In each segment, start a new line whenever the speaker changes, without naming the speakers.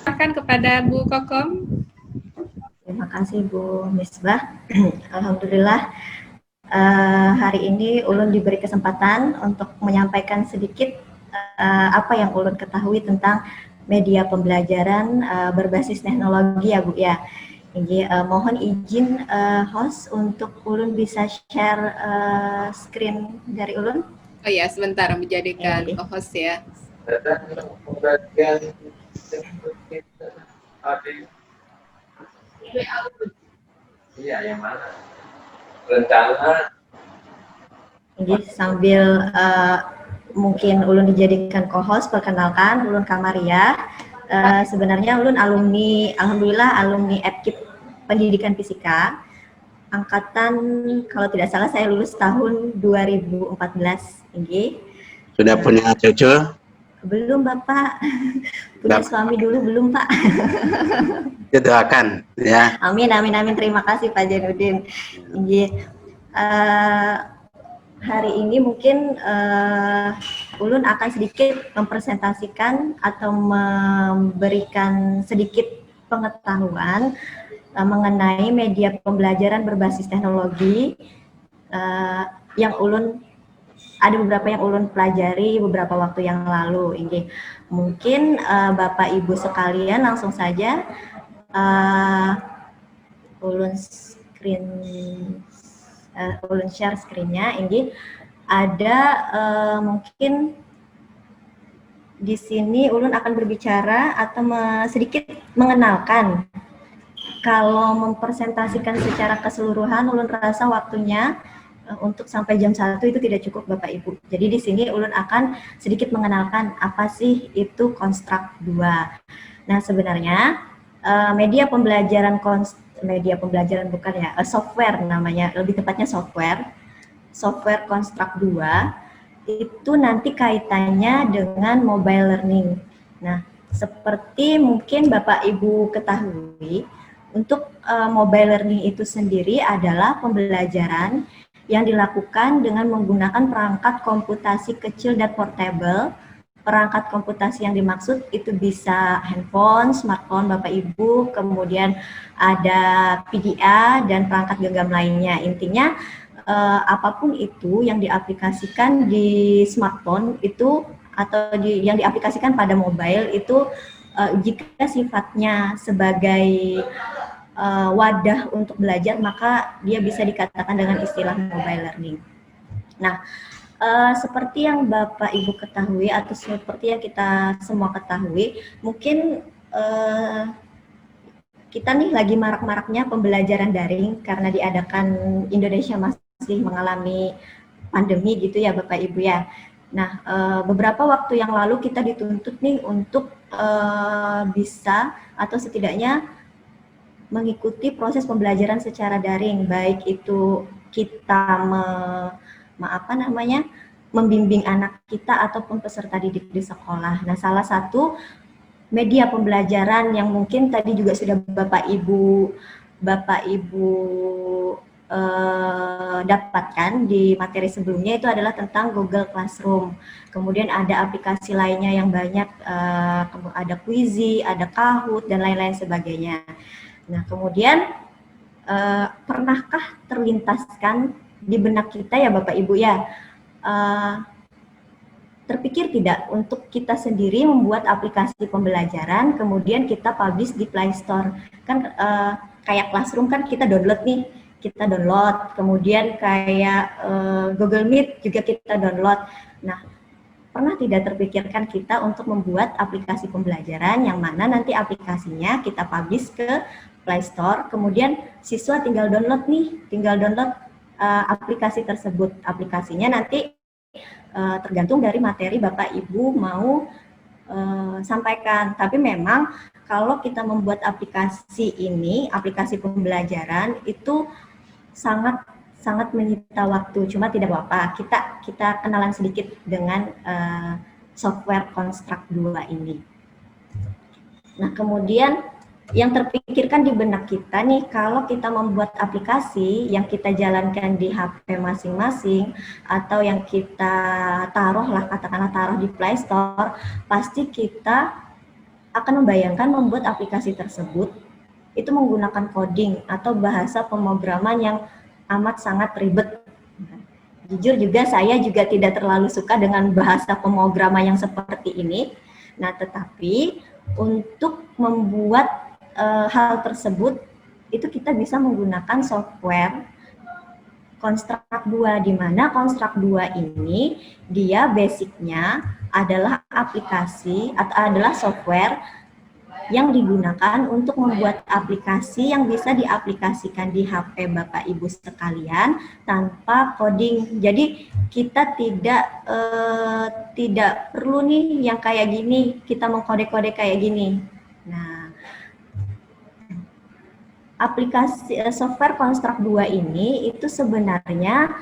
Silakan kepada Bu Kokom.
Terima kasih Bu Misbah. Alhamdulillah hari ini Ulun diberi kesempatan untuk menyampaikan sedikit apa yang Ulun ketahui tentang media pembelajaran berbasis teknologi ya Bu ya. Jadi mohon izin host untuk Ulun bisa share screen dari Ulun.
Oh ya, sebentar menjadikan co-host ya.
Iya, yang mana? Rencana.
Jadi sambil mungkin Ulun dijadikan co-host, perkenalkan Ulun Kamaria. Sebenarnya Ulun alhamdulillah alumni FKIP Pendidikan Fisika. Angkatan kalau tidak salah saya lulus tahun 2014. Ini.
Sudah punya cucu?
Belum Bapak. Punya suami dulu belum Pak.
Doakan ya.
Amin amin amin, terima kasih Pak Jainuddin. Hari ini mungkin Ulun akan sedikit mempresentasikan atau memberikan sedikit pengetahuan mengenai media pembelajaran berbasis teknologi yang ada beberapa yang Ulun pelajari beberapa waktu yang lalu. Ini mungkin Bapak Ibu sekalian langsung saja Ulun share screen-nya. Ini ada mungkin di sini Ulun akan berbicara atau sedikit mengenalkan. Kalau mempresentasikan secara keseluruhan Ulun rasa waktunya untuk sampai jam 1 itu tidak cukup Bapak Ibu. Jadi di sini Ulun akan sedikit mengenalkan apa sih itu Konstruk 2. Nah, sebenarnya media pembelajaran bukan ya, software namanya, lebih tepatnya software Konstruk 2 itu nanti kaitannya dengan mobile learning. Nah, seperti mungkin Bapak Ibu ketahui, untuk mobile learning itu sendiri adalah pembelajaran yang dilakukan dengan menggunakan perangkat komputasi kecil dan portable. Perangkat komputasi yang dimaksud itu bisa handphone, smartphone Bapak Ibu, kemudian ada PDA dan perangkat genggam lainnya. Intinya apapun itu yang diaplikasikan di smartphone itu atau yang diaplikasikan pada mobile itu jika sifatnya sebagai wadah untuk belajar, maka dia bisa dikatakan dengan istilah mobile learning. Nah, seperti yang Bapak Ibu ketahui atau seperti yang kita semua ketahui, mungkin kita nih lagi marak-maraknya pembelajaran daring karena diadakan Indonesia masih mengalami pandemi gitu ya Bapak Ibu ya. Nah, beberapa waktu yang lalu kita dituntut nih untuk bisa atau setidaknya mengikuti proses pembelajaran secara daring, baik itu kita membimbing anak kita ataupun peserta didik di sekolah. Nah, salah satu media pembelajaran yang mungkin tadi juga sudah Bapak Ibu dapatkan di materi sebelumnya itu adalah tentang Google Classroom. Kemudian ada aplikasi lainnya yang banyak, ada Quizy, ada Kahoot, dan lain-lain sebagainya. Nah, kemudian pernahkah terlintaskan di benak kita ya Bapak Ibu ya, terpikir tidak untuk kita sendiri membuat aplikasi pembelajaran, kemudian kita publish di Play Store. Kan kayak Classroom kan kita download, kemudian kayak Google Meet juga kita download. Nah, pernah tidak terpikirkan kita untuk membuat aplikasi pembelajaran yang mana nanti aplikasinya kita publish ke Play Store, kemudian siswa tinggal download aplikasi tersebut. Aplikasinya nanti tergantung dari materi Bapak Ibu mau sampaikan. Tapi memang kalau kita membuat aplikasi pembelajaran itu sangat menyita waktu. Cuma tidak apa-apa, kita kenalan sedikit dengan software Konstruk 2 ini. Nah, kemudian yang terpikirkan di benak kita nih, kalau kita membuat aplikasi yang kita jalankan di HP masing-masing atau yang kita taruh di Play Store, pasti kita akan membayangkan membuat aplikasi tersebut itu menggunakan coding atau bahasa pemrograman yang amat sangat ribet. Jujur juga saya juga tidak terlalu suka dengan bahasa pemrograman yang seperti ini. Nah, tetapi untuk membuat hal tersebut itu kita bisa menggunakan software Construct 2, di mana Construct 2 ini dia basicnya adalah aplikasi atau adalah software yang digunakan untuk membuat aplikasi yang bisa diaplikasikan di HP Bapak Ibu sekalian tanpa coding. Jadi kita tidak perlu nih yang kayak gini, kita mengkode-kode kayak gini. Nah, aplikasi software Construct 2 ini itu sebenarnya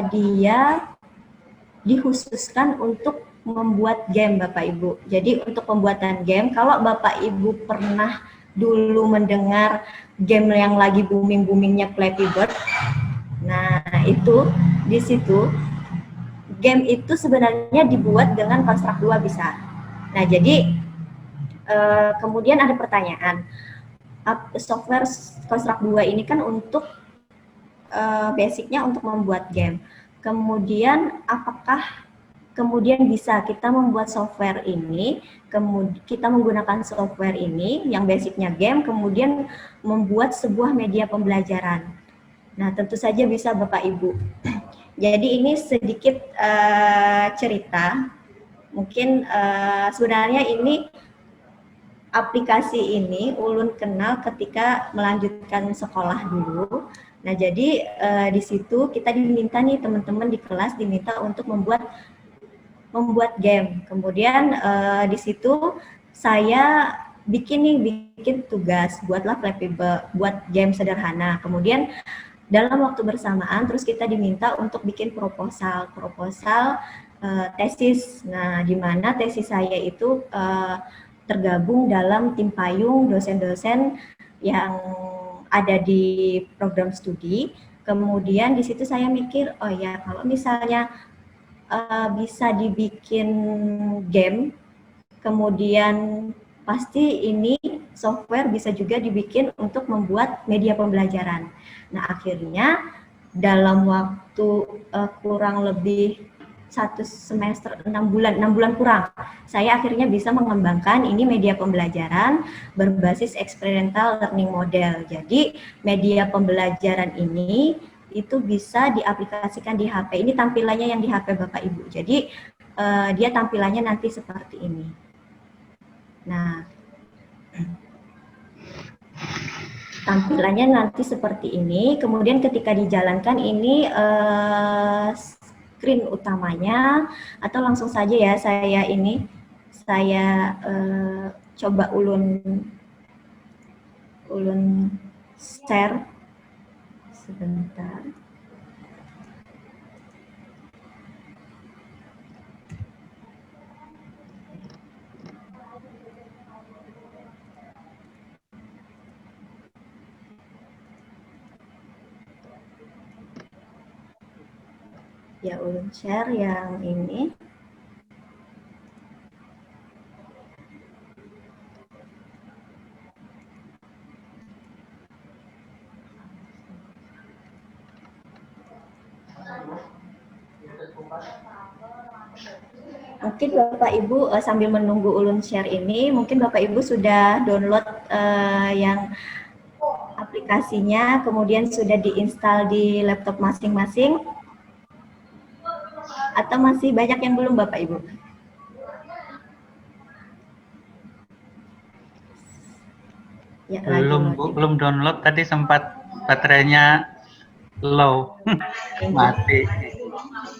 dia dikhususkan untuk membuat game Bapak Ibu. Jadi untuk pembuatan game, kalau Bapak Ibu pernah dulu mendengar game yang lagi booming-boomingnya Flappy Bird, nah itu di situ game itu sebenarnya dibuat dengan Construct 2 bisa. Nah jadi kemudian ada pertanyaan, software Construct 2 ini kan untuk basicnya untuk membuat game. Kemudian apakah kemudian bisa kita membuat software ini, kita menggunakan software ini yang basicnya game, kemudian membuat sebuah media pembelajaran. Nah, tentu saja bisa Bapak Ibu. Jadi ini sedikit cerita, mungkin sebenarnya ini aplikasi ini Ulun kenal ketika melanjutkan sekolah dulu. Nah, jadi di situ kita diminta nih teman-teman di kelas diminta untuk membuat game. Kemudian di situ saya bikin tugas, buatlah Flappy Bird, buat game sederhana. Kemudian dalam waktu bersamaan terus kita diminta untuk bikin proposal tesis. Nah, di mana tesis saya itu tergabung dalam tim payung dosen-dosen yang ada di program studi. Kemudian di situ saya mikir, oh ya kalau misalnya bisa dibikin game, kemudian pasti ini software bisa juga dibikin untuk membuat media pembelajaran. Nah akhirnya dalam waktu kurang lebih 1 semester 6 bulan kurang, saya akhirnya bisa mengembangkan ini media pembelajaran berbasis experiential learning model. Jadi media pembelajaran ini itu bisa diaplikasikan di HP. Ini tampilannya yang di HP Bapak Ibu. Jadi dia tampilannya nanti seperti ini. Nah, tampilannya nanti seperti ini. Kemudian ketika dijalankan ini screen utamanya, atau langsung saja ya saya coba ulun share sebentar. Ya, ulun share yang ini. Mungkin Bapak Ibu sambil menunggu ulun share ini, mungkin Bapak Ibu sudah download yang aplikasinya, kemudian sudah diinstal di laptop masing-masing, atau masih banyak yang belum Bapak Ibu? Ya,
belum download, tadi sempat baterainya low, mati.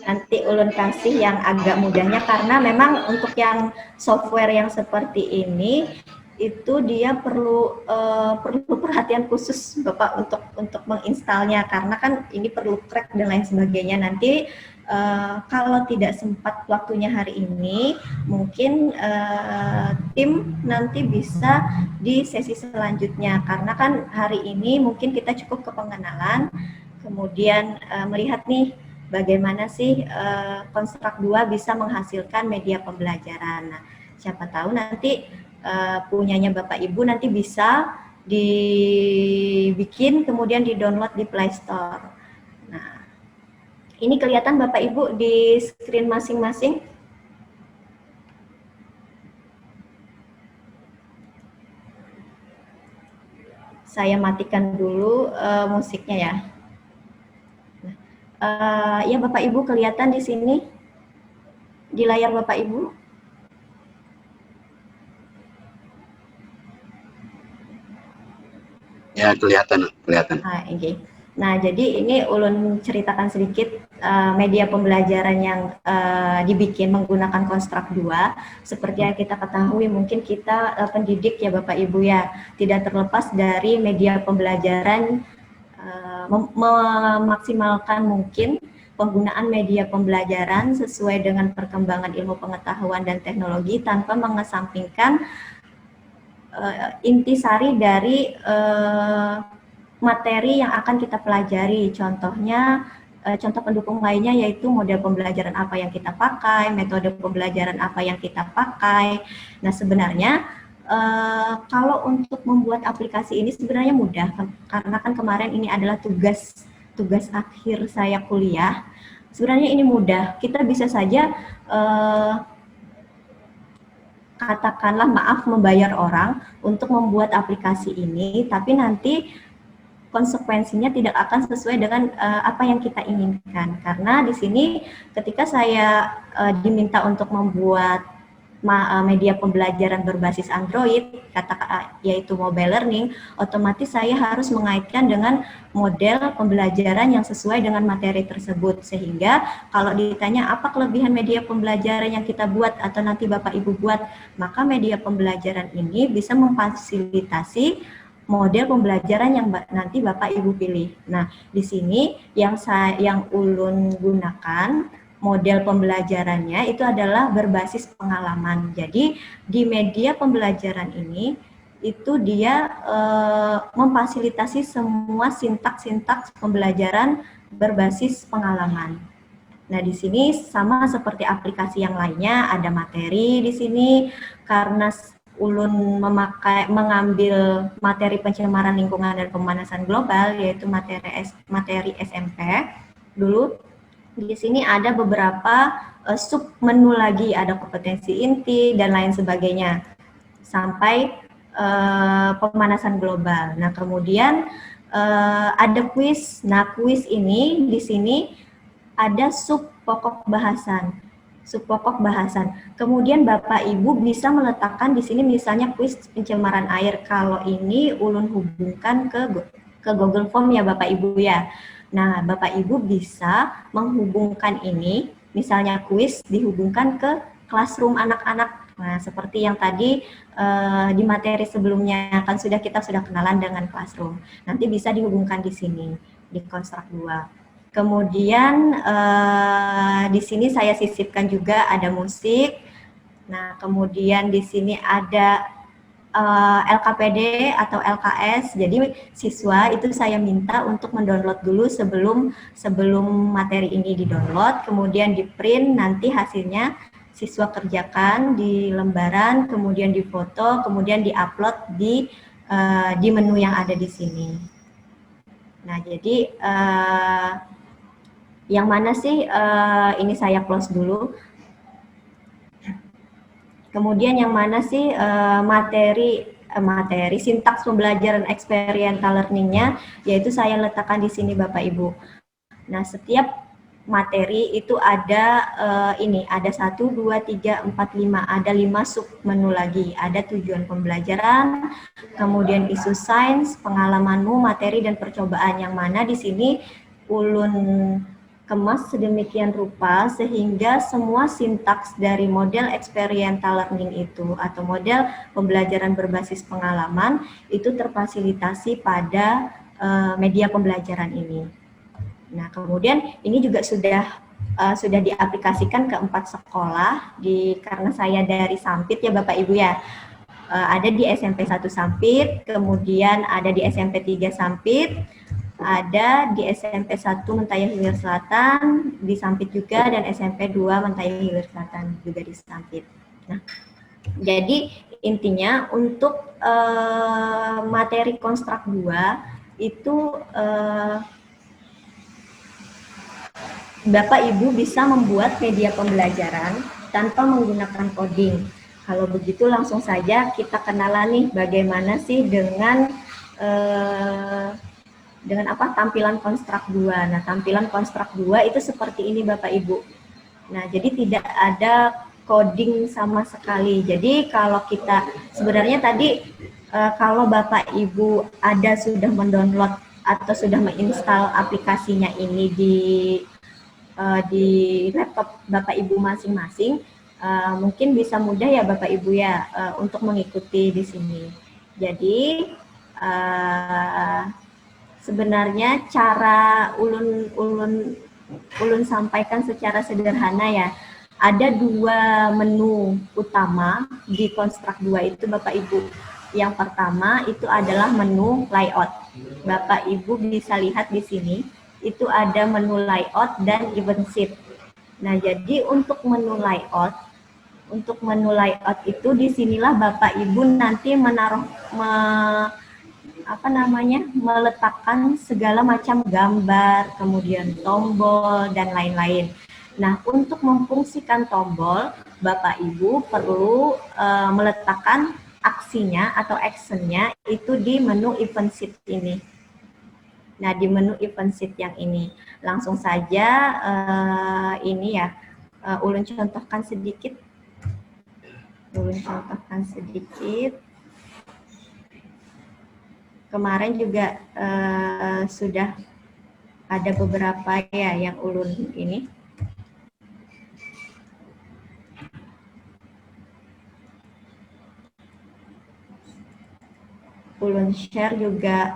Nanti ulun kasih yang agak mudahnya, karena memang untuk yang software yang seperti ini itu dia perlu perhatian khusus Bapak untuk menginstalnya, karena kan ini perlu crack dan lain sebagainya. Nanti kalau tidak sempat waktunya hari ini, mungkin tim nanti bisa di sesi selanjutnya, karena kan hari ini mungkin kita cukup ke pengenalan, kemudian melihat nih bagaimana sih Construct 2 bisa menghasilkan media pembelajaran. Nah, siapa tahu nanti punyanya Bapak Ibu nanti bisa dibikin kemudian di-download di Play Store. Nah, ini kelihatan Bapak Ibu di screen masing-masing. Saya matikan dulu musiknya ya. Ya Bapak Ibu kelihatan di sini di layar Bapak Ibu.
Ya, kelihatan.
Okay. Nah, jadi ini Ulun ceritakan sedikit media pembelajaran yang dibikin menggunakan Konstruk 2. Seperti yang kita ketahui, mungkin kita pendidik ya Bapak Ibu ya, tidak terlepas dari media pembelajaran, memaksimalkan mungkin penggunaan media pembelajaran sesuai dengan perkembangan ilmu pengetahuan dan teknologi tanpa mengesampingkan intisari dari materi yang akan kita pelajari. Contohnya, contoh pendukung lainnya yaitu model pembelajaran apa yang kita pakai, metode pembelajaran apa yang kita pakai. Nah, sebenarnya kalau untuk membuat aplikasi ini sebenarnya mudah, karena kan kemarin ini adalah tugas akhir saya kuliah. Sebenarnya ini mudah, kita bisa saja katakanlah maaf membayar orang untuk membuat aplikasi ini, tapi nanti konsekuensinya tidak akan sesuai dengan apa yang kita inginkan. Karena di sini ketika saya diminta untuk membuat media pembelajaran berbasis Android, yaitu mobile learning, otomatis saya harus mengaitkan dengan model pembelajaran yang sesuai dengan materi tersebut. Sehingga kalau ditanya apa kelebihan media pembelajaran yang kita buat atau nanti Bapak Ibu buat, maka media pembelajaran ini bisa memfasilitasi model pembelajaran yang nanti Bapak Ibu pilih. Nah, di sini yang Ulun gunakan model pembelajarannya itu adalah berbasis pengalaman. Jadi di media pembelajaran ini itu dia memfasilitasi semua sintaks pembelajaran berbasis pengalaman. Nah, di sini sama seperti aplikasi yang lainnya, ada materi di sini. Karena Ulun mengambil materi pencemaran lingkungan dan pemanasan global, yaitu materi SMP dulu. Di sini ada beberapa sub menu lagi, ada kompetensi inti dan lain sebagainya sampai pemanasan global. Nah, kemudian ada kuis. Nah, kuis ini di sini ada sub pokok bahasan. Kemudian Bapak Ibu bisa meletakkan di sini misalnya kuis pencemaran air. Kalau ini Ulun hubungkan ke Google Form ya Bapak Ibu ya. Nah, Bapak Ibu bisa menghubungkan ini, misalnya kuis dihubungkan ke classroom anak-anak. Nah, seperti yang tadi di materi sebelumnya kan kita sudah kenalan dengan classroom. Nanti bisa dihubungkan di sini di Konstruk 2. Kemudian di sini saya sisipkan juga ada musik. Nah, kemudian di sini ada LKPD atau LKS. Jadi siswa itu saya minta untuk mendownload dulu sebelum materi ini didownload, kemudian di print, nanti hasilnya siswa kerjakan di lembaran, kemudian difoto, kemudian diupload di menu yang ada di sini. Nah, jadi yang mana sih ini saya close dulu. Kemudian yang mana sih materi sintaks pembelajaran experiential learning-nya, yaitu saya letakkan di sini Bapak Ibu. Nah, setiap materi itu ada ada 1, 2, 3, 4, 5, ada 5 sub menu lagi. Ada tujuan pembelajaran, kemudian isu sains, pengalamanmu, materi dan percobaan, yang mana di sini Ulun kemas sedemikian rupa sehingga semua sintaks dari model experiential learning itu atau model pembelajaran berbasis pengalaman itu terfasilitasi pada media pembelajaran ini. Nah, kemudian ini juga sudah diaplikasikan ke 4 sekolah karena saya dari Sampit ya Bapak Ibu ya. Ada di SMP 1 Sampit, kemudian ada di SMP 3 Sampit, ada di SMP 1 Mentaya Hilir Selatan di Sampit juga, dan SMP 2 Mentaya Hilir Selatan juga di Sampit. Nah, jadi intinya untuk materi konstruk 2 itu Bapak Ibu bisa membuat media pembelajaran tanpa menggunakan coding. Kalau begitu langsung saja kita kenalan nih bagaimana sih dengan tampilan konstruk 2. Nah, tampilan konstruk 2 itu seperti ini Bapak Ibu. Nah, jadi tidak ada coding sama sekali. Jadi kalau kita sebenarnya tadi kalau Bapak Ibu sudah mendownload atau sudah menginstal aplikasinya ini di laptop Bapak Ibu masing-masing, mungkin bisa mudah ya Bapak Ibu ya untuk mengikuti di sini. Jadi sebenarnya cara ulun sampaikan secara sederhana ya. Ada 2 menu utama di konstruk 2 itu Bapak Ibu. Yang pertama itu adalah menu layout. Bapak Ibu bisa lihat di sini, itu ada menu layout dan event sheet. Nah, jadi untuk menu layout itu disinilah Bapak Ibu nanti meletakkan segala macam gambar, kemudian tombol, dan lain-lain. Nah, untuk memfungsikan tombol, Bapak Ibu perlu meletakkan aksinya atau actionnya itu di menu event sheet ini. Nah, di menu event sheet yang ini. Langsung saja ini ya, ulun contohkan sedikit. Kemarin juga sudah ada beberapa ya yang ulun ini. Ulun share juga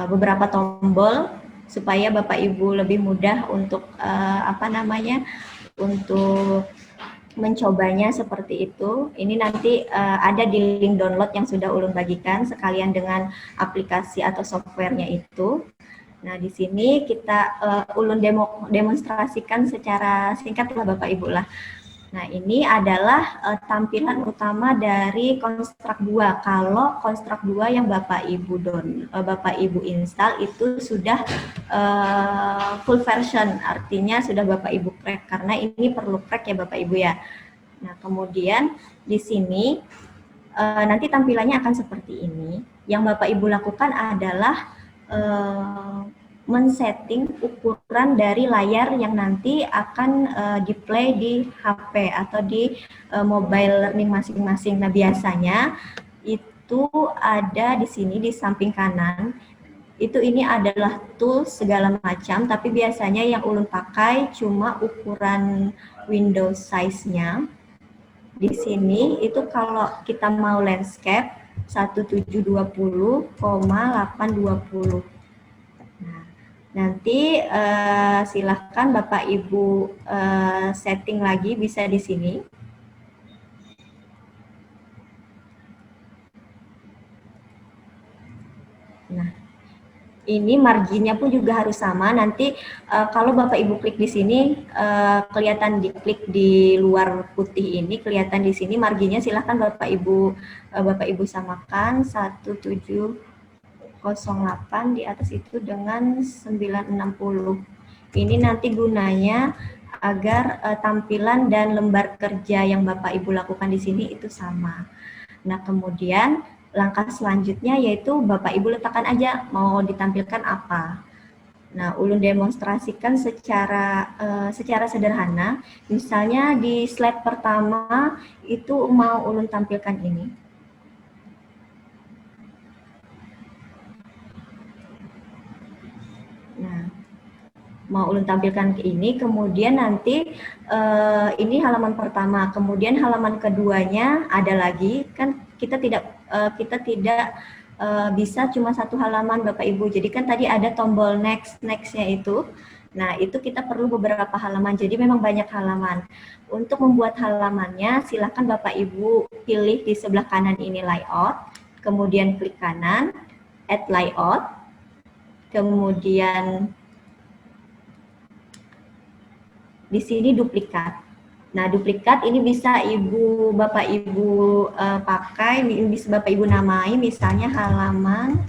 beberapa tombol supaya Bapak Ibu lebih mudah untuk untuk mencobanya seperti itu. Ini nanti ada di link download yang sudah ulun bagikan sekalian dengan aplikasi atau softwarenya itu. Nah, di sini kita ulun demonstrasikan secara singkat lah Bapak Ibu lah. Nah, ini adalah tampilan utama dari konstruk 2. Kalau konstruk 2 yang Bapak Ibu install itu sudah full version, artinya sudah Bapak Ibu crack, karena ini perlu crack ya Bapak Ibu ya. Nah, kemudian di sini nanti tampilannya akan seperti ini. Yang Bapak Ibu lakukan adalah men-setting ukuran dari layar yang nanti akan di-play di HP atau di mobile learning masing-masing. Nah, biasanya itu ada di sini di samping kanan. Ini adalah tools segala macam, tapi biasanya yang ulun pakai cuma ukuran Windows size-nya. Di sini itu kalau kita mau landscape 1720,820. Nanti silahkan Bapak Ibu setting lagi bisa di sini. Nah, ini marginnya pun juga harus sama. Nanti kalau Bapak Ibu klik di sini, kelihatan diklik di luar putih ini, kelihatan di sini marginnya. Silahkan Bapak Ibu samakan 1708 di atas itu dengan 960. Ini nanti gunanya agar tampilan dan lembar kerja yang Bapak Ibu lakukan di sini itu sama. Nah, kemudian langkah selanjutnya yaitu Bapak Ibu letakkan aja mau ditampilkan apa. Nah, ulun demonstrasikan secara sederhana. Misalnya di slide pertama itu mau ulun tampilkan ini. Nah, mau ulun tampilkan ke ini, kemudian nanti ini halaman pertama, kemudian halaman keduanya ada lagi, kan kita tidak bisa cuma satu halaman Bapak Ibu. Jadi kan tadi ada tombol next-nya itu. Nah, itu kita perlu beberapa halaman. Jadi memang banyak halaman. Untuk membuat halamannya, silakan Bapak Ibu pilih di sebelah kanan ini layout, kemudian klik kanan, add layout. Kemudian di sini duplikat. Nah, duplikat ini bisa Bapak Ibu pakai, bisa Bapak Ibu namai misalnya halaman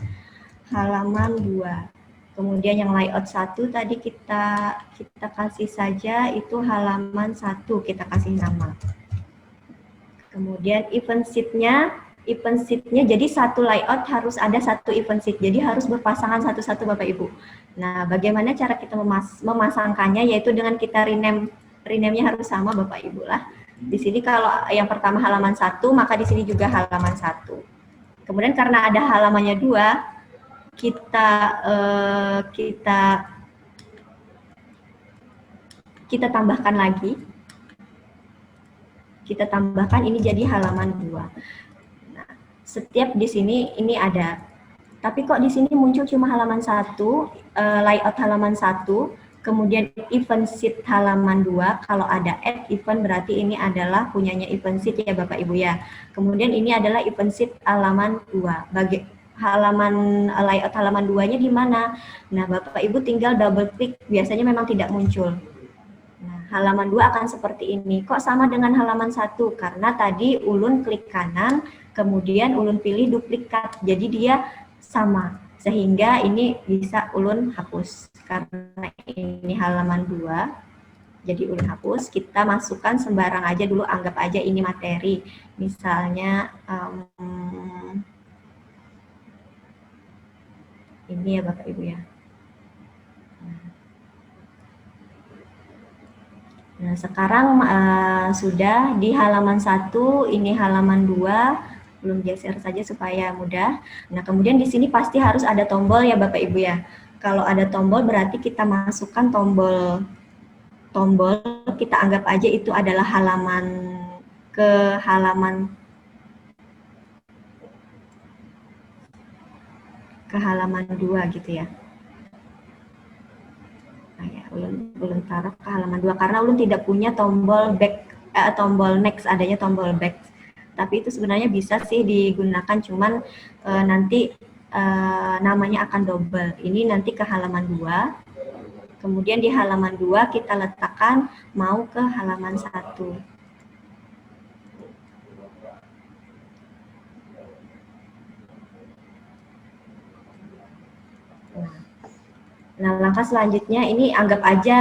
2. Kemudian yang layout 1 tadi kita kasih saja itu halaman 1, kita kasih nama. Kemudian event sheet-nya jadi satu layout harus ada satu event sheet. Jadi harus berpasangan satu-satu Bapak Ibu. Nah, bagaimana cara kita memasangkannya, yaitu dengan kita rename-nya harus sama Bapak Ibu lah. Di sini kalau yang pertama halaman 1, maka di sini juga halaman 1. Kemudian karena ada halamannya 2, kita tambahkan lagi. Kita tambahkan ini jadi halaman 2. Nah, setiap di sini ini ada. Tapi kok di sini muncul cuma halaman 1, layout halaman 1, kemudian event sheet halaman 2, kalau ada add event berarti ini adalah punyanya event sheet ya Bapak Ibu ya. Kemudian ini adalah event sheet halaman 2. Layout halaman 2-nya di mana? Nah, Bapak Ibu tinggal double klik, biasanya memang tidak muncul. Nah, halaman 2 akan seperti ini. Kok sama dengan halaman 1? Karena tadi Ulun klik kanan, kemudian Ulun pilih duplikat. Jadi dia sama, sehingga ini bisa Ulun hapus. Karena ini halaman 2, jadi Ulun hapus. Kita masukkan sembarang aja dulu, anggap aja ini materi. Misalnya, ini ya Bapak Ibu ya. Nah, sekarang sudah di halaman 1, ini halaman 2. Belum geser saja supaya mudah. Nah, kemudian di sini pasti harus ada tombol ya Bapak Ibu ya. Kalau ada tombol berarti kita masukkan tombol, kita anggap aja itu adalah halaman ke halaman 2 gitu ya. Nah, ya, ulun taruh ke halaman 2 karena ulun tidak punya tombol back, tombol next, adanya tombol back. Tapi itu sebenarnya bisa sih digunakan, cuman nanti namanya akan double. Ini nanti ke halaman 2. Kemudian di halaman 2 kita letakkan mau ke halaman 1. Nah, langkah selanjutnya ini anggap aja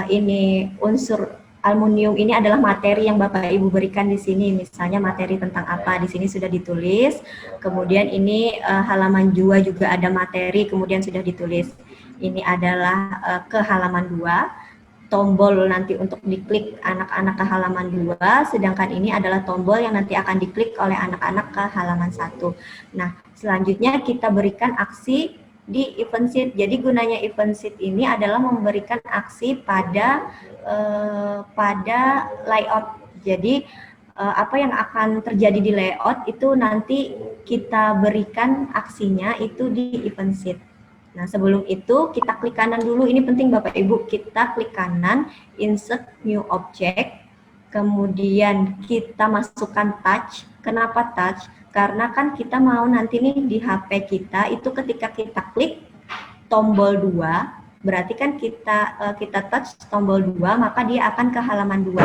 ini unsur aluminium ini adalah materi yang Bapak Ibu berikan di sini. Misalnya materi tentang apa, di sini sudah ditulis. Kemudian ini halaman 2 juga ada materi, kemudian sudah ditulis. Ini adalah ke halaman 2. Tombol nanti untuk diklik anak-anak ke halaman 2, sedangkan ini adalah tombol yang nanti akan diklik oleh anak-anak ke halaman 1. Nah, selanjutnya kita berikan aksi di event sheet. Jadi gunanya event sheet ini adalah memberikan aksi pada layout. Jadi apa yang akan terjadi di layout itu nanti kita berikan aksinya itu di event sheet. Nah, sebelum itu kita klik kanan dulu. Ini penting Bapak Ibu, kita klik kanan, insert new object, kemudian kita masukkan touch. Kenapa touch? Karena kan kita mau nanti nih di HP kita itu ketika kita klik tombol 2, berarti kan kita touch tombol 2, maka dia akan ke halaman 2.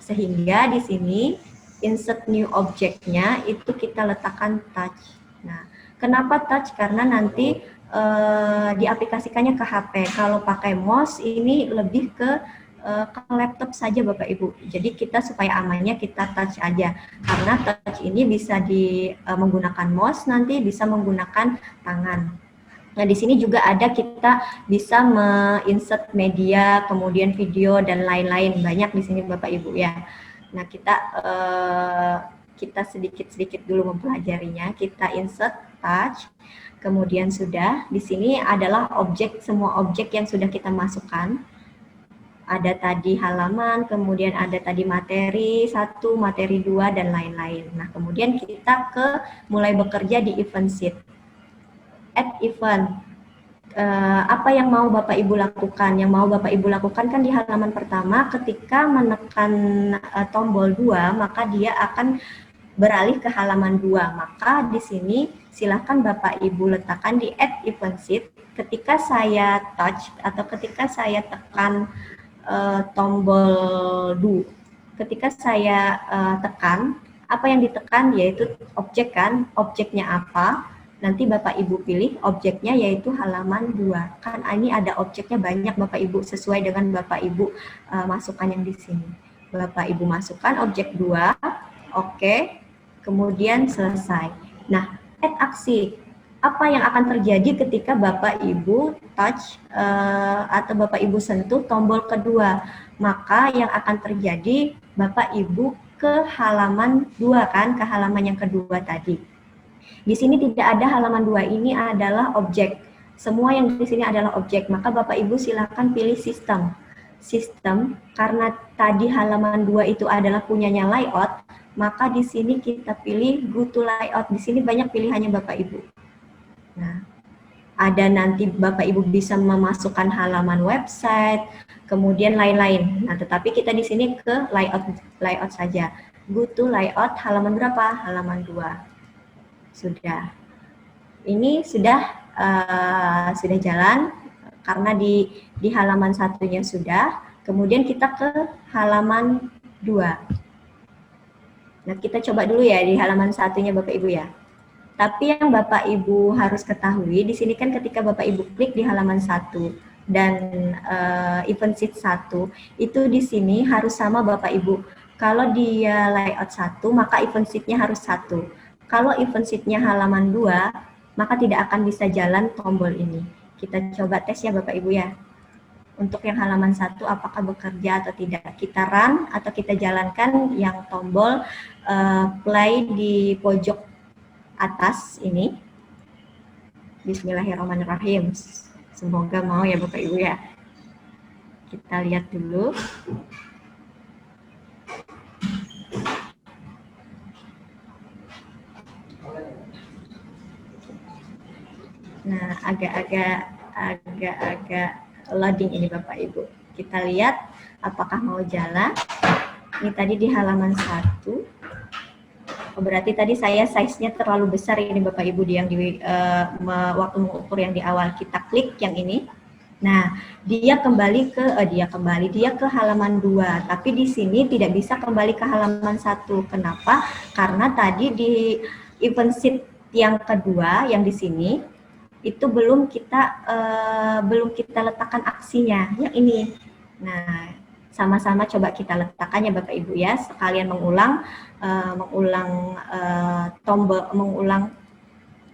Sehingga di sini insert new object-nya itu kita letakkan touch. Nah, kenapa touch? Karena nanti diaplikasikannya ke HP. Kalau pakai mouse ini lebih ke laptop saja Bapak Ibu. Jadi kita supaya amannya kita touch aja. Karena touch ini bisa menggunakan mouse, nanti bisa menggunakan tangan. Nah, di sini juga ada kita bisa insert media, kemudian video dan lain-lain. Banyak di sini Bapak Ibu ya. Nah, kita sedikit-sedikit dulu mempelajarinya. Kita insert touch. Kemudian sudah, di sini adalah objek, semua objek yang sudah kita masukkan. Ada tadi halaman, kemudian ada tadi materi 1, materi 2, dan lain-lain. Nah, kemudian kita mulai bekerja di event sheet. Add event. Apa yang mau Bapak Ibu lakukan? Yang mau Bapak Ibu lakukan kan di halaman pertama, ketika menekan tombol 2, maka dia akan beralih ke halaman 2. Maka di sini silakan Bapak Ibu letakkan di add event sheet. Ketika saya touch atau ketika saya tekan tombol do. Ketika saya tekan, apa yang ditekan yaitu objek kan, objeknya apa, nanti Bapak Ibu pilih objeknya yaitu halaman 2. Kan ini ada objeknya banyak Bapak Ibu, sesuai dengan Bapak Ibu masukkan yang di sini. Bapak Ibu masukkan objek 2, oke, kemudian selesai. Nah, add aksi. Apa yang akan terjadi ketika Bapak Ibu touch atau Bapak Ibu sentuh tombol kedua? Maka yang akan terjadi Bapak Ibu ke halaman 2 kan, ke halaman yang kedua tadi. Di sini tidak ada halaman 2, ini adalah objek. Semua yang di sini adalah objek, maka Bapak Ibu silakan pilih sistem. Sistem, karena tadi halaman 2 itu adalah punyanya layout, maka di sini kita pilih go to layout. Di sini banyak pilihannya Bapak Ibu. Nah, ada nanti Bapak Ibu bisa memasukkan halaman website, kemudian lain-lain. Nah, tetapi kita di sini ke layout saja. Go to layout halaman berapa? Halaman 2. Sudah. Ini sudah jalan karena di halaman satunya sudah. Kemudian kita ke halaman 2. Nah, kita coba dulu ya di halaman satunya Bapak Ibu ya. Tapi yang Bapak Ibu harus ketahui, di sini kan ketika Bapak Ibu klik di halaman 1 dan event sheet 1, itu di sini harus sama Bapak Ibu. Kalau dia layout 1, maka event sheet-nya harus 1. Kalau event sheet-nya halaman 2, maka tidak akan bisa jalan tombol ini. Kita coba tes ya Bapak Ibu ya. Untuk yang halaman 1 apakah bekerja atau tidak. Kita run atau kita jalankan yang tombol play di pojok atas ini. Bismillahirrahmanirrahim. Semoga mau ya Bapak Ibu ya. Kita lihat dulu. Nah, agak-agak loading ini Bapak Ibu. Kita lihat apakah mau jalan. Ini tadi di halaman 1. Oh, berarti tadi saya size-nya terlalu besar ini Bapak Ibu yang waktu mengukur yang di awal. Kita klik yang ini. Nah, dia ke halaman 2, tapi di sini tidak bisa kembali ke halaman 1. Kenapa? Karena tadi di event sheet yang kedua yang di sini itu belum kita letakkan aksinya yang ini. Nah, sama-sama coba kita letakkannya Bapak Ibu ya, sekalian mengulang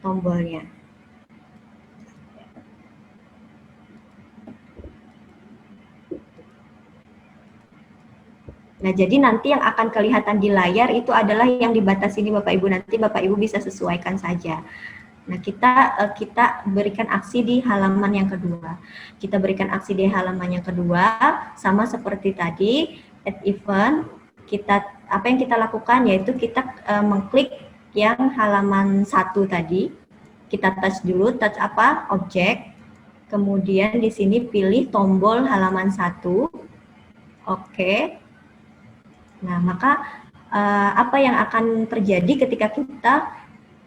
tombolnya. Nah, jadi nanti yang akan kelihatan di layar itu adalah yang dibatasi ini Bapak Ibu, nanti Bapak Ibu bisa sesuaikan saja. Nah, kita berikan aksi di halaman yang kedua. Kita berikan aksi di halaman yang kedua, sama seperti tadi, add event. Apa yang kita lakukan yaitu kita mengklik yang halaman 1 tadi. Kita touch dulu, touch apa? Objek. Kemudian di sini pilih tombol halaman 1. Oke. Nah, maka apa yang akan terjadi ketika kita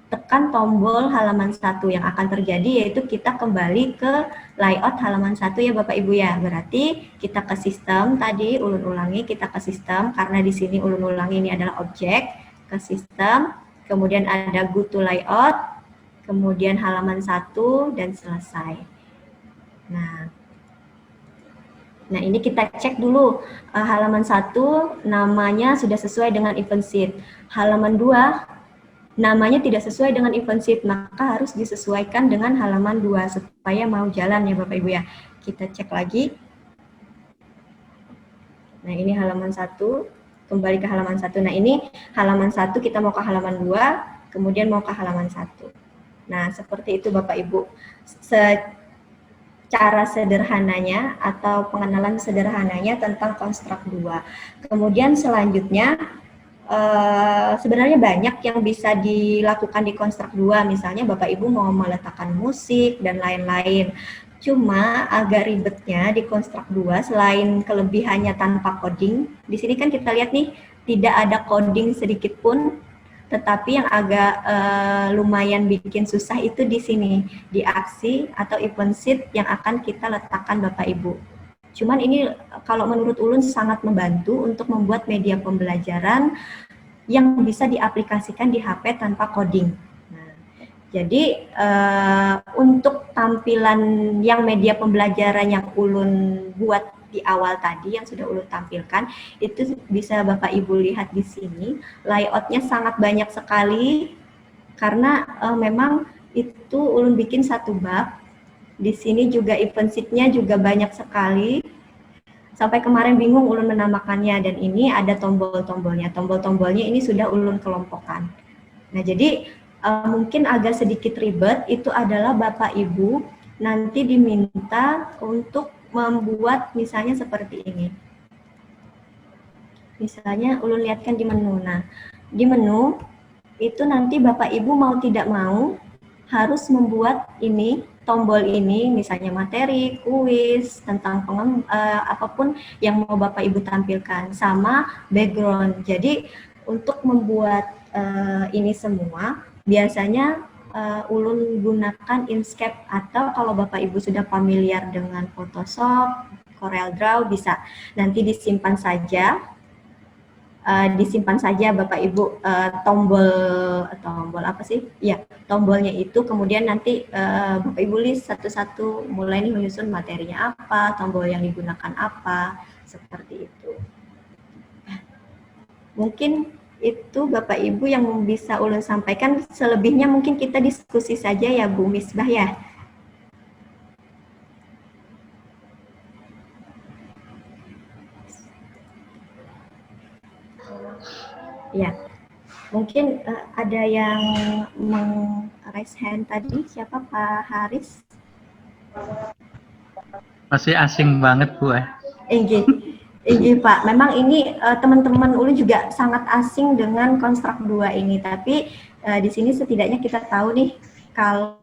tekan tombol halaman 1, yang akan terjadi yaitu kita kembali ke layout halaman 1 ya Bapak Ibu ya. Berarti kita ke sistem tadi, ulun-ulangi kita ke sistem karena di sini ulun-ulangi ini adalah objek, ke sistem, kemudian ada go to layout, kemudian halaman 1 dan selesai. Nah, ini kita cek dulu halaman 1 namanya sudah sesuai dengan event sheet. Halaman 2 namanya tidak sesuai dengan event sheet, maka harus disesuaikan dengan halaman 2 supaya mau jalan ya Bapak Ibu ya. Kita cek lagi. Nah, ini halaman 1, kembali ke halaman 1. Nah, ini halaman 1 kita mau ke halaman 2, kemudian mau ke halaman 1. Nah, seperti itu Bapak Ibu. Cara sederhananya atau pengenalan sederhananya tentang konstruk 2. Kemudian selanjutnya sebenarnya banyak yang bisa dilakukan di konstruk 2, misalnya Bapak Ibu mau meletakkan musik dan lain-lain. Cuma agak ribetnya di konstruk 2 selain kelebihannya tanpa coding, di sini kan kita lihat nih tidak ada coding sedikit pun, tetapi yang agak lumayan bikin susah itu di sini, di aksi atau event sheet yang akan kita letakkan Bapak Ibu. Cuman ini kalau menurut Ulun sangat membantu untuk membuat media pembelajaran yang bisa diaplikasikan di HP tanpa coding. Nah, jadi untuk tampilan yang media pembelajaran yang Ulun buat di awal tadi yang sudah Ulun tampilkan, itu bisa Bapak Ibu lihat di sini. Layoutnya sangat banyak sekali karena memang itu Ulun bikin satu bab. Di sini juga event sheet-nya juga banyak sekali. Sampai kemarin bingung Ulun menamakannya, dan ini ada tombol-tombolnya. Tombol-tombolnya ini sudah Ulun kelompokkan. Nah, jadi mungkin agak sedikit ribet, itu adalah Bapak Ibu nanti diminta untuk membuat misalnya seperti ini. Misalnya Ulun lihatkan di menu. Nah, di menu itu nanti Bapak Ibu mau tidak mau harus membuat ini, tombol ini, misalnya materi, kuis, tentang apapun yang mau Bapak Ibu tampilkan, sama background. Jadi untuk membuat ini semua, biasanya Ulun gunakan Inkscape, atau kalau Bapak Ibu sudah familiar dengan Photoshop, CorelDRAW, bisa nanti disimpan saja. Disimpan saja Bapak Ibu tombol apa sih? Ya, tombolnya itu, kemudian nanti Bapak Ibu list satu-satu, mulai nih menyusun materinya apa, tombol yang digunakan apa, seperti itu. Mungkin itu Bapak Ibu yang bisa Ulun sampaikan, selebihnya mungkin kita diskusi saja ya Bu Misbah ya. Ya, mungkin ada yang raise hand tadi, siapa Pak Haris?
Masih asing banget Bu.
Iya Pak, memang ini teman-teman Ulun juga sangat asing dengan konstruk 2 ini, tapi di sini setidaknya kita tahu nih kalau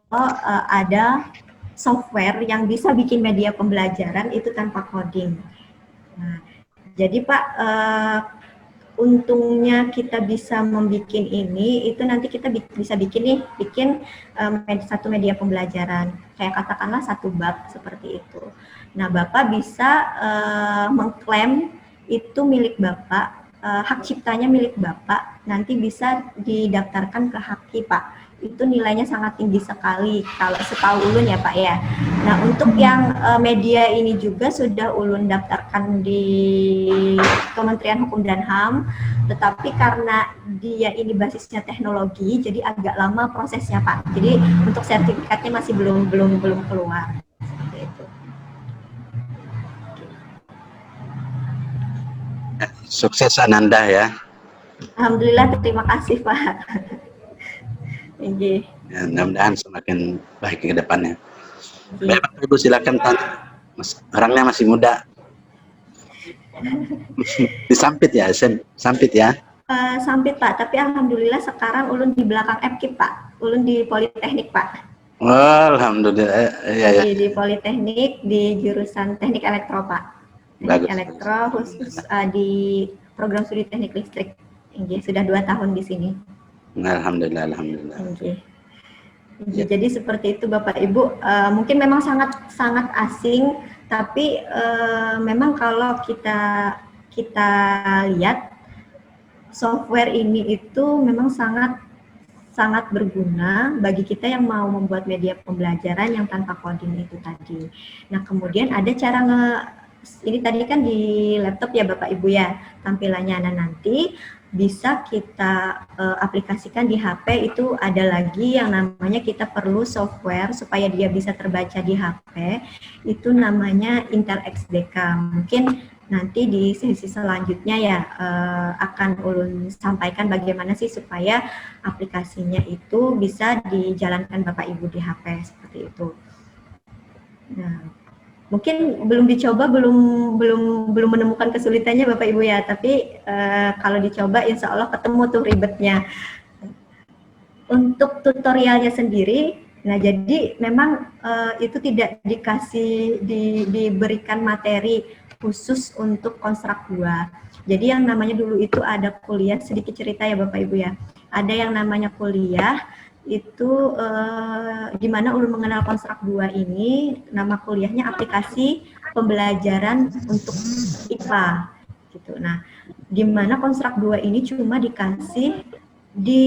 ada software yang bisa bikin media pembelajaran itu tanpa coding. Nah, jadi Pak, untungnya kita bisa membuat ini, itu nanti kita bisa bikin satu media pembelajaran, kayak katakanlah satu bab seperti itu. Nah, Bapak bisa mengklaim itu milik Bapak, hak ciptanya milik Bapak, nanti bisa didaftarkan ke Haki Pak. Itu nilainya sangat tinggi sekali kalau setahu Ulun ya Pak ya. Nah, untuk yang media ini juga sudah Ulun daftarkan di Kementerian Hukum dan HAM, tetapi karena dia ini basisnya teknologi, jadi agak lama prosesnya Pak. Jadi untuk sertifikatnya masih belum keluar. Seperti itu.
Sukses Ananda ya.
Alhamdulillah, terima kasih Pak.
Ya, mudah-mudahan semakin baik ke depannya. Baik, Bapak Ibu silakan tanya. Orangnya masih muda. Disampit ya, sampit ya.
Sampit Pak, tapi alhamdulillah sekarang Ulun di belakang FKIP Pak. Ulun di Politeknik Pak.
Oh, alhamdulillah. Ya.
Di Politeknik di jurusan Teknik Elektro Pak. Teknik Elektro khusus di program studi Teknik Listrik. Sudah 2 tahun di sini.
Alhamdulillah.
Jadi seperti itu Bapak Ibu, mungkin memang sangat asing, tapi memang kalau kita lihat software ini itu memang sangat berguna bagi kita yang mau membuat media pembelajaran yang tanpa coding itu tadi. Nah, kemudian ada cara ini tadi kan di laptop ya Bapak Ibu ya tampilannya. Nah, nanti bisa kita aplikasikan di HP, itu ada lagi yang namanya kita perlu software supaya dia bisa terbaca di HP, itu namanya Intel XDK. Mungkin nanti di sesi selanjutnya ya akan Ulun sampaikan bagaimana sih supaya aplikasinya itu bisa dijalankan Bapak Ibu di HP seperti itu. Nah, mungkin belum dicoba, belum menemukan kesulitannya Bapak Ibu ya, tapi kalau dicoba insya Allah ketemu tuh ribetnya. Untuk tutorialnya sendiri, nah jadi memang itu tidak diberikan materi khusus untuk konstruk 2. Jadi yang namanya dulu itu ada kuliah, sedikit cerita ya Bapak Ibu ya. Ada yang namanya kuliah, itu gimana Ulun mengenal konstruk 2 ini, nama kuliahnya aplikasi pembelajaran untuk IPA gitu. Nah, di mana konstruk 2 ini cuma dikasih di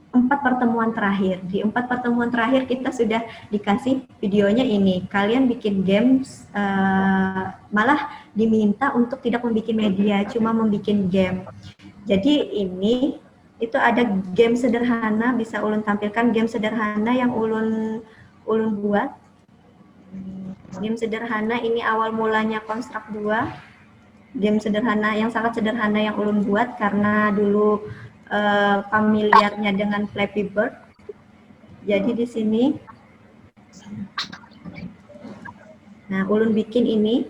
4 pertemuan terakhir. Di 4 pertemuan terakhir kita sudah dikasih videonya ini. Kalian bikin games, malah diminta untuk tidak membuat media, cuma membuat game. Jadi ini itu ada game sederhana, bisa ulun tampilkan game sederhana yang ulun buat. Game sederhana ini awal mulanya konstruk 2. Game sederhana yang sangat sederhana yang ulun buat karena dulu familiarnya dengan Flappy Bird. Jadi di sini, nah ulun bikin ini.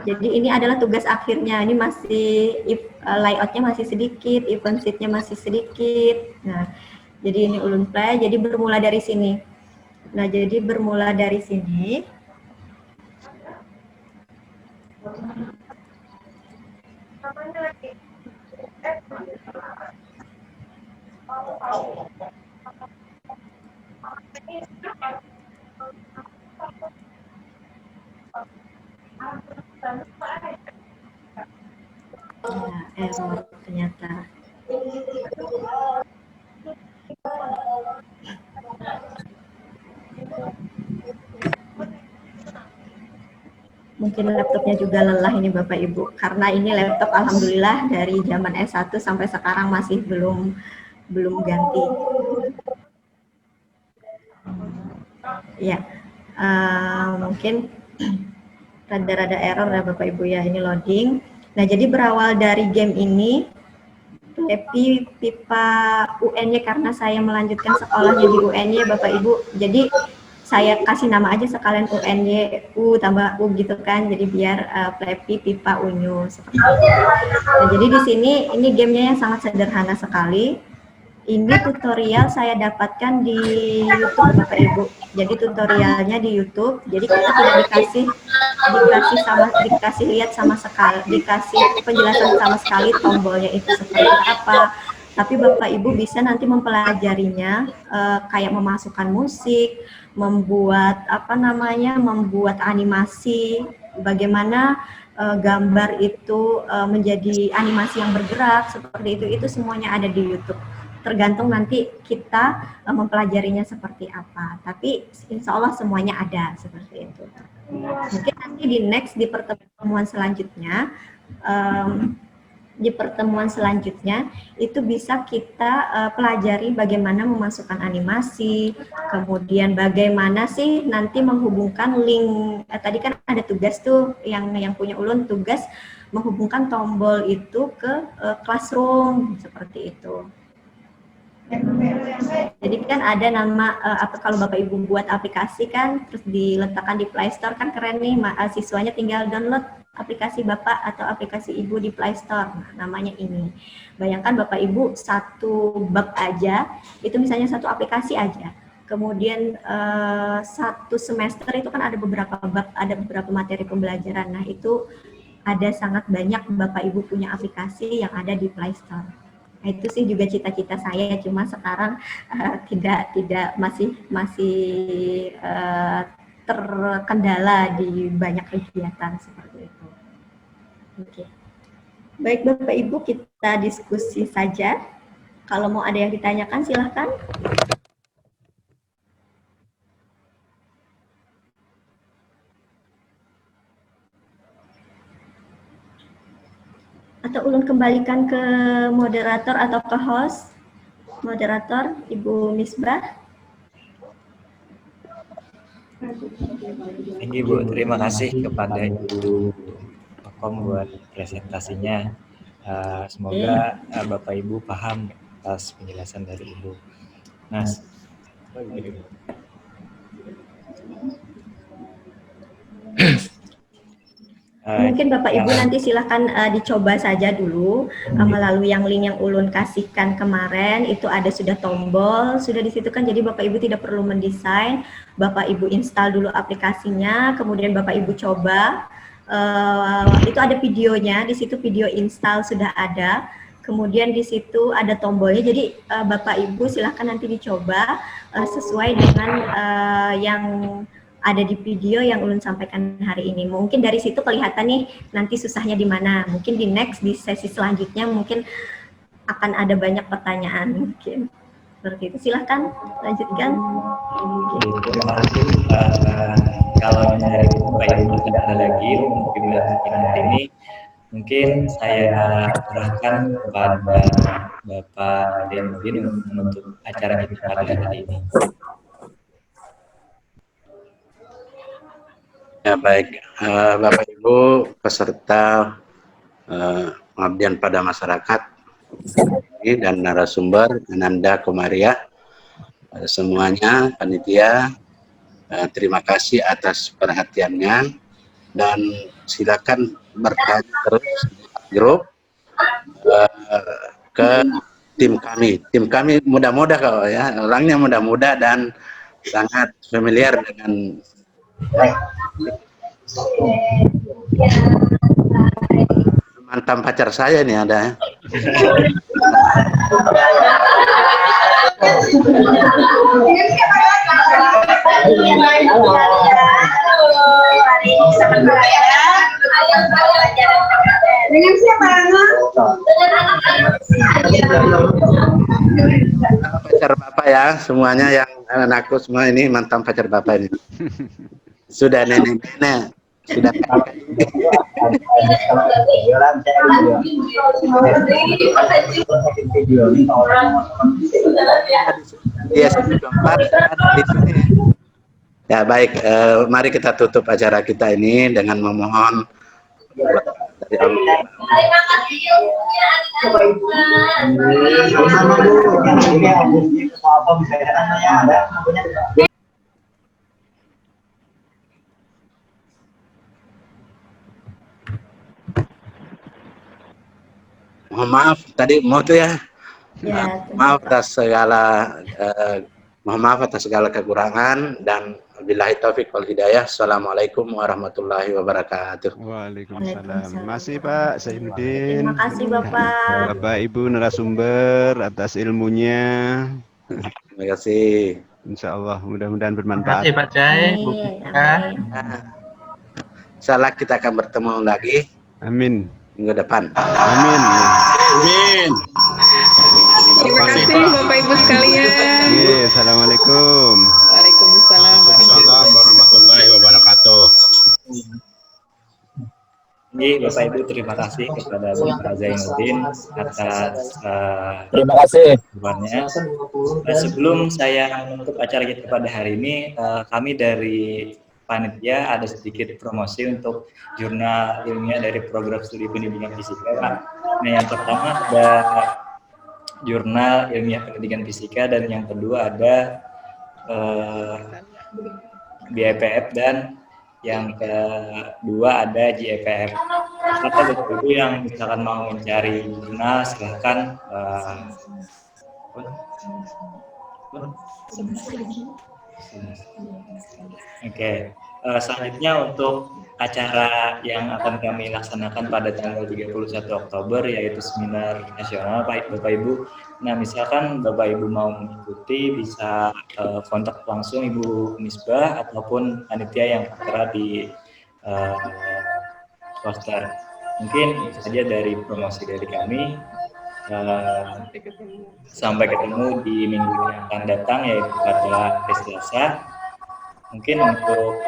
Jadi ini adalah tugas akhirnya. Ini masih layoutnya masih sedikit, event sheet-nya masih sedikit. Nah, jadi ini ulun play. Jadi bermula dari sini. Nah, jadi bermula dari sini. Ya, error ternyata. Mungkin laptopnya juga lelah ini Bapak Ibu, karena ini laptop alhamdulillah dari zaman S1 sampai sekarang masih belum ganti. Ya, mungkin rada-rada error ya Bapak Ibu ya, ini loading. Nah, jadi berawal dari game ini, Flappy Pipa UN-nya karena saya melanjutkan sekolahnya di UN-nya Bapak Ibu, jadi saya kasih nama aja sekalian UNY, U tambah U gitu kan, jadi biar Flappy Pipa Unyu seperti itu. Nah, jadi di sini ini gamenya yang sangat sederhana sekali. Ini tutorial saya dapatkan di YouTube Bapak Ibu. Jadi tutorialnya di YouTube. Jadi kita tidak dikasih lihat sama sekali, dikasih penjelasan sama sekali tombolnya itu seperti apa. Tapi Bapak Ibu bisa nanti mempelajarinya, kayak memasukkan musik, membuat membuat animasi, bagaimana gambar itu menjadi animasi yang bergerak seperti itu semuanya ada di YouTube. Tergantung nanti kita mempelajarinya seperti apa. Tapi insya Allah semuanya ada seperti itu. Mungkin nanti di pertemuan selanjutnya. Di pertemuan selanjutnya itu bisa kita pelajari bagaimana memasukkan animasi, kemudian bagaimana sih nanti menghubungkan link. Tadi kan ada tugas tuh yang punya ulun, tugas menghubungkan tombol itu ke Classroom seperti itu. Jadi kan ada nama kalau Bapak Ibu buat aplikasi kan terus diletakkan di Play Store kan keren nih, siswanya tinggal download aplikasi Bapak atau aplikasi Ibu di Play Store. Nah, namanya ini. Bayangkan Bapak Ibu satu bab aja, itu misalnya satu aplikasi aja. Kemudian satu semester itu kan ada beberapa bab, ada beberapa materi pembelajaran. Nah, itu ada sangat banyak Bapak Ibu punya aplikasi yang ada di Play Store. Nah, itu sih juga cita-cita saya, cuma sekarang masih terkendala di banyak kegiatan seperti itu. Oke. Baik Bapak Ibu, kita diskusi saja. Kalau mau ada yang ditanyakan silahkan. Atau ulun kembalikan ke moderator atau ke host. Moderator, Ibu Misbah.
Ibu, terima kasih kepada Ibu Kokom buat presentasinya. Semoga Bapak Ibu paham atas penjelasan dari Ibu. Nah,
mungkin Bapak Ibu nanti silahkan dicoba saja dulu melalui yang link yang ulun kasihkan kemarin. Itu ada sudah tombol, sudah di situ kan, jadi Bapak Ibu tidak perlu mendesain. Bapak Ibu install dulu aplikasinya, kemudian Bapak Ibu coba. Itu ada videonya, di situ video install sudah ada. Kemudian di situ ada tombolnya, jadi Bapak Ibu silahkan nanti dicoba sesuai dengan yang ada di video yang Ulun sampaikan hari ini. Mungkin dari situ kelihatan nih nanti susahnya di mana. Mungkin di di sesi selanjutnya mungkin akan ada banyak pertanyaan mungkin. Seperti itu. Silahkan lanjutkan.
Terima kasih. Kalau dari Bapak Ibu tidak ada lagi untuk pembicaraan ini, mungkin saya serahkan kepada Bapak Zainuddin untuk menutup acara kita pada hari ini.
Ya baik, Bapak Ibu peserta pengabdian pada masyarakat ini dan narasumber Ananda Komariah, semuanya panitia, terima kasih atas perhatiannya dan silakan bertanya terus di grup ke tim kami. Tim kami muda-muda kok ya, orangnya muda-muda dan sangat familiar dengan mantan pacar saya nih ada. Pacar Bapak ya, semuanya yang anakku semua ini mantan pacar Bapak ini. Sudah nenek-nenek, sudah di sini. Ya baik, mari kita tutup acara kita ini dengan memohon dari Allah. Mohon maaf tadi mau tuh ya.
Ya,
Maaf atas segala mohon maaf atas segala kekurangan dan billahi taufik wal hidayah. Assalamualaikum warahmatullahi wabarakatuh.
Waalaikumsalam. Masih Pak Zainuddin.
terima kasih Bapak.
Bapak Ibu narasumber atas ilmunya.
Terima kasih.
Insya Allah mudah-mudahan
Terima kasih
bermanfaat.
Pak Jai, Bu
Amin,
Pika.
amin.
Insyaallah kita akan bertemu lagi
Amin.
minggu depan.
Amin.
Amin.
Terima kasih Bapak Ibu sekalian.
Oke, assalamualaikum.
Waalaikumsalam
Warahmatullahi wabarakatuh.
Jadi Bapak Ibu terima kasih kepada Bapak Zainuddin atas
Terima kasih.
jawabannya. Sebelum saya menutup acara kita pada hari ini, kami dari panitia ada sedikit promosi untuk jurnal ilmiah dari program studi pendidikan fisika, Pak. Nah, yang pertama ada jurnal ilmiah pendidikan fisika dan yang kedua ada BIPF dan yang kedua ada GIPF. Kata Bapak Ibu yang misalkan mau mencari jurnal silahkan Oke. Selanjutnya untuk acara yang akan kami laksanakan pada tanggal 31 Oktober yaitu seminar nasional Bapak Ibu. Nah, misalkan Bapak Ibu mau mengikuti bisa kontak langsung Ibu Misbah ataupun panitia yang tertera di poster. Mungkin itu saja dari promosi dari kami. Sampai ketemu di minggu yang akan datang yaitu pada hari Selasa. Mungkin untuk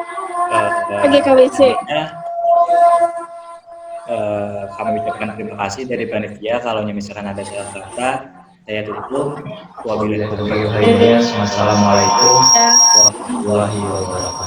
kami ucapkan terima kasih dari panitia. Kalau misalkan ada salah kata, saya tutup. Wabillahi taufiq wal hidayah. Wassalamualaikum warahmatullahi wabarakatuh.